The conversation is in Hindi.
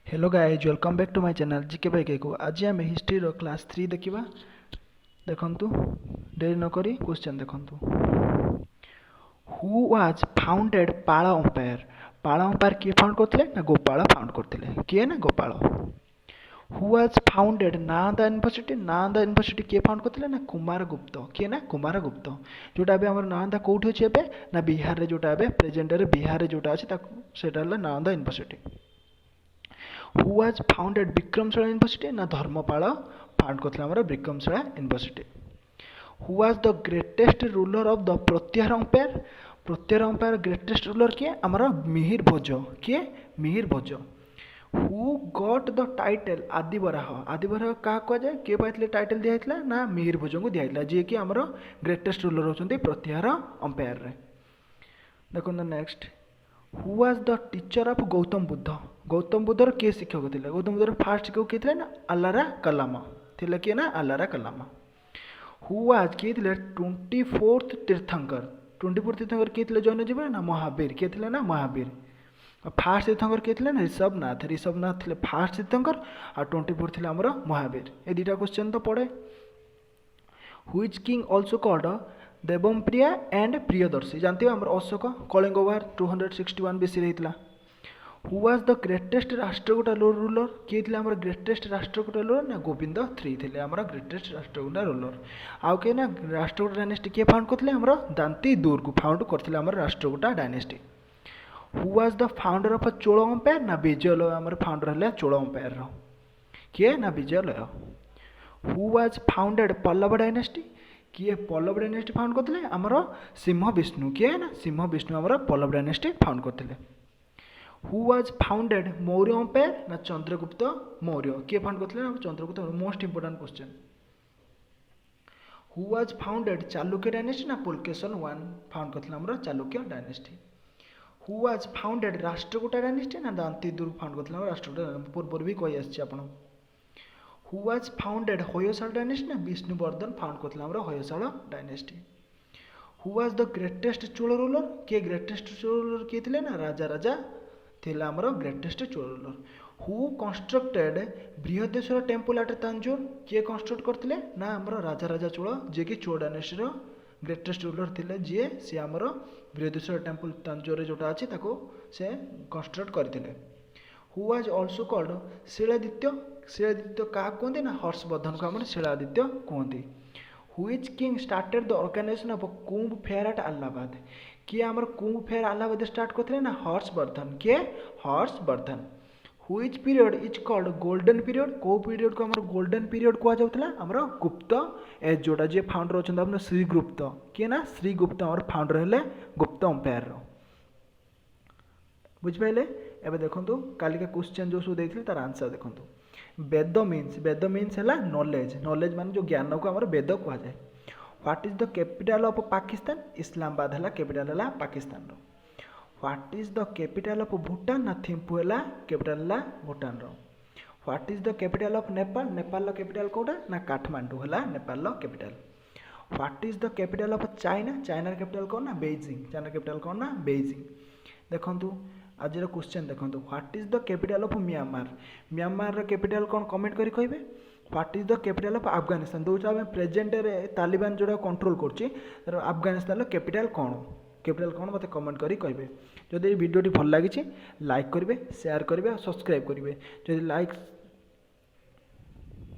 hello guys welcome back to my channel GK भाई को आज आम हिस्ट्री क्लास 3 देखा देखंतु डेरी नकरी क्वेश्चन देखंतु who was founded Pala empire किए फाउंड करते ना गोपाल फाउंड करते किए ना Gopal who was founded Nalanda university किए फाउंड करते ना कुमार गुप्त किए ना कुमार गुप्त जोटा आम नालंदा कौटी अच्छे ना बिहार जोटा प्रेजेंट बिहार जोटा अच्छे सेटा Nalanda university who was founded Vikramshila university ना धर्मपाल फाउंड करते Vikramshila university who was the greatest ruler of the प्रत्याहार अंपायर ग्रेटेस्ट रूलर किए आमर मिहिर भोज किए मिहिर भोज हु गॉट द टाइटल आदिबराह क्या कहुए किए पाई टाइटल दिखाई ना मिहिर भोज को दिखाई जी कि आमर ग्रेटेस्ट रूलर होती प्रत्याहार अंपायर देखो next who was the teacher of Gautam बुद्धर किए शिक्षक थे गौतम बुद्धर फास्ट शिक्षक किए थे ना अल्लारा कलाम थे किए ना अल्लारा कलाम हु वाज किए थे 24th तीर्थंकर किए थे जैन जीवन ना महावीर किए थे ना महावीर फास्ट तीर्थंकर किए थे ना ऋषभनाथ थे फास्ट तीर्थंकर और 24 थे आमर महावीर ये दुटा क्वेश्चन तो पड़े who is king also called Devapriya and Priyadarshi जानते हो आम अशोक कलिंग वार 261 बीसी होता who was the greatest Rashtrakuta ruler किए थे आम ग्रेटेस्ट राष्ट्रकूट रूलर ना गोविंद III थे आम ग्रेटेस्ट राष्ट्रकूट रूलर आउ किए ना राष्ट्रकूट डायनेस्टी किए फाउंड करते आम दांती दुर्ग फाउंड करते आम Rashtrakuta dynasty who was the founder of Chola empire ना विजयलय आम फाउंडर है चोल अंपायर किए ना Vijayalaya who was founded Pallava dynasty किए पल्लव डायनेस्टी फाउंड करते आमर सिंह विष्णु किए ना सिंह विष्णु आमर पल्लव डायनेस्टी फाउंड करते who was founded Maurya umpire ना चंद्रगुप्त मौर्य किए फाउंड करते Chandragupta most important question who was founded Chalukya dynasty ना पुलकेशन I फाउंड करते आमर Chalukya dynasty who was founded Rashtrakuta dynasty ना दांती दुर्ग फाउंड करते राष्ट्रकूट पूर्व भी कही आसान who was founded Hoysala dynasty ना विष्णुवर्धन फाउंड करते आमर Hoysala dynasty who was the greatest Chola ruler किए ग्रेटेस्ट चोल रूलर किए थे ना राजा थे आमर greatest Chola ruler who constructed Brihadeshwara temple at Tanjore किए कंस्ट्रक्ट करते ना आमर राजा चोल जी कि चोल डायनेस्टी ग्रेटेस्ट रूलर थे जी सी आमर बृहदेश्वर टेम्पल तांजोर जोटा अच्छे से कंस्ट्रक्ट करते who was also called Shiladitya क्या कहते ना हर्षवर्धन को आम शिलादित्य कहते who is king started the organisation of Kumbh fair at Allahabad किए आमर कुंभ फेयर अलाहाबाद स्टार्ट करते ना हर्षवर्धन किए Harshvardhan whose period is called golden period कौ पीरियड को आमर गोल्डन पीरियड कहुला आमर गुप्त एज जोटा जी फाउंडर अच्छा श्रीगुप्त किए ना श्रीगुप्त आमर फाउंडर है गुप्त अंपायर बुझिपारे एवं देखो कालिका क्वेश्चन जो सब देते तार आंसर देखो वेद मीन्स है नॉलेज मान जो ज्ञान को आम वेद कहुए what is the capital of Pakistan Islamabad है कैपिटल है Pakistan what is the capital of Bhutan ना थिम्पू है कैपिटल है Bhutan what is the capital of Nepal capital कौटा ना काठमांडू है Nepal capital what is the capital of China capital कौन ना बेजिंग चाइना कैपिटल कौन ना बेजिंग देखो आज क्वेश्चन देखो what is the capital of Myanmar capital कौन कमेंट करी कहिबे what is the capital of Afghanistan जो प्रेजेंट तालिबान जोड़ा कंट्रोल कर अफगानिस्तान कैपिटल कौन मत कमेंट करी कहिबे जदि वीडियो भल लगी लाइक करेंगे शेयर करेंगे सब्सक्राइब करेंगे जदि लाइक